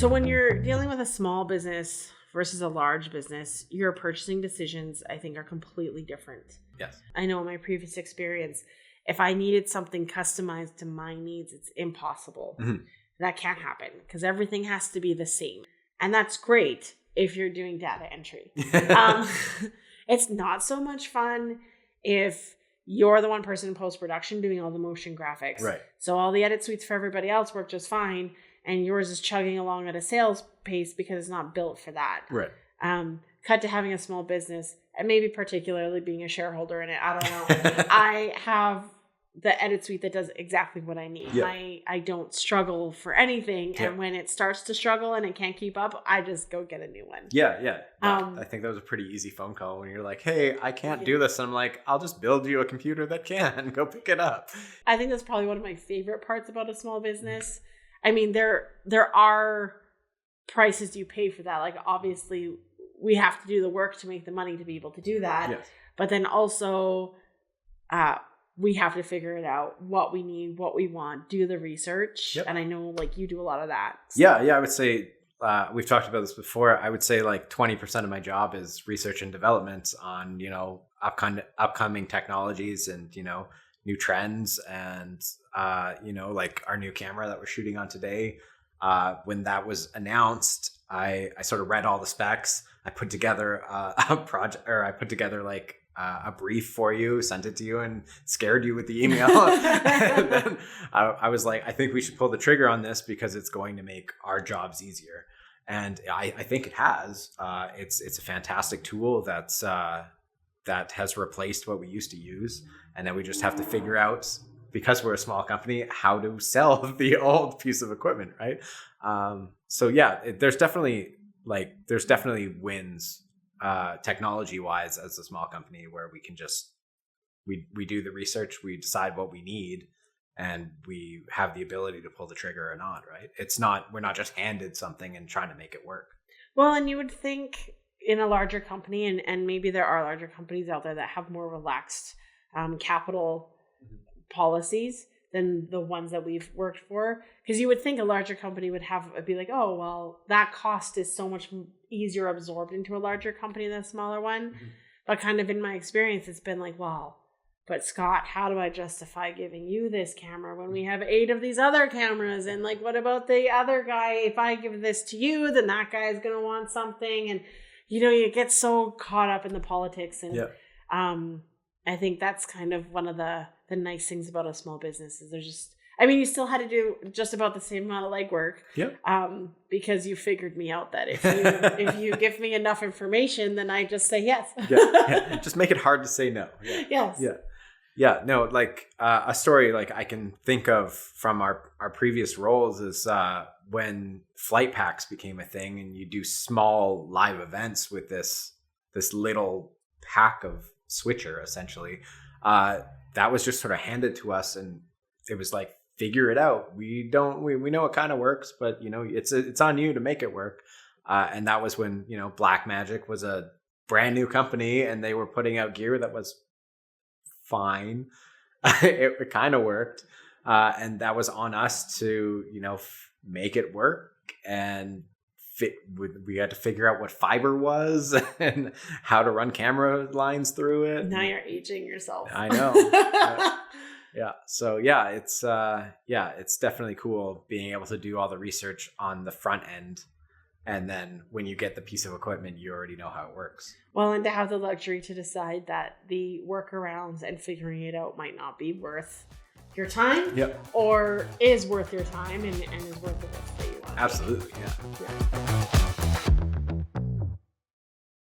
So when you're dealing with a small business versus a large business, your purchasing decisions, I think, are completely different. Yes. I know in my previous experience, if I needed something customized to my needs, it's impossible. Mm-hmm. That can't happen because everything has to be the same. And that's great if you're doing data entry. It's not so much fun if you're the one person in post-production doing all the motion graphics. Right. So all the edit suites for everybody else work just fine, and yours is chugging along at a sales pace because it's not built for that. Right. Cut to having a small business, and maybe particularly being a shareholder in it. I don't know. I have the edit suite that does exactly what I need. Yeah. I don't struggle for anything. Yeah. And when it starts to struggle and it can't keep up, I just go get a new one. Yeah. I think that was a pretty easy phone call when you're like, hey, I can't do this. And I'm like, I'll just build you a computer that can. Go pick it up. I think that's probably one of my favorite parts about a small business. I mean, there are prices you pay for that. Like, obviously, we have to do the work to make the money to be able to do that. Yes. But then also, we have to figure it out, what we need, what we want, do the research. Yep. And I know, like, you do a lot of that. So. Yeah, I would say, we've talked about this before. I would say like 20% of my job is research and development on, upcoming technologies and, new trends and, like our new camera that we're shooting on today. When that was announced, I sort of read all the specs. I put together a project, or I put together like a brief for you, sent it to you, and scared you with the email. And then I was like, I think we should pull the trigger on this because it's going to make our jobs easier. And I think it has. It's a fantastic tool that has replaced what we used to use. And then we just have to figure out, because we're a small company, how to sell the old piece of equipment, right? There's definitely wins technology wise as a small company, where we can just we do the research, we decide what we need, and we have the ability to pull the trigger or not, right? We're not just handed something and trying to make it work. Well, and you would think in a larger company, and maybe there are larger companies out there that have more relaxed capital policies than the ones that we've worked for, because you would think a larger company would be like, oh, well, that cost is so much easier absorbed into a larger company than a smaller one. Mm-hmm. But kind of in my experience, it's been like, well, but Scott, how do I justify giving you this camera when we have 8 of these other cameras? And like, what about the other guy? If I give this to you, then that guy is going to want something. And, you get so caught up in the politics. And I think that's kind of one of the nice things about a small business is you still had to do just about the same amount of legwork. Yep. Because you figured me out that if you give me enough information, then I just say yes. Yeah. Just make it hard to say no. Yeah. Yes. Yeah. Yeah. No, like a story like I can think of from our previous roles is when flight packs became a thing, and you do small live events with this little pack of switcher essentially. That was just sort of handed to us, and it was like, figure it out. We know it kind of works, but it's on you to make it work. And that was when, Blackmagic was a brand new company and they were putting out gear that was fine. It kind of worked. And that was on us to, make it work, and we had to figure out what fiber was and how to run camera lines through it. Now you're aging yourself. I know. Yeah. So it's definitely cool being able to do all the research on the front end. And then when you get the piece of equipment, you already know how it works. Well, and to have the luxury to decide that the workarounds and figuring it out might not be worth your time. Yep. Or is worth your time and is worth the risk that you want. Absolutely. Yeah.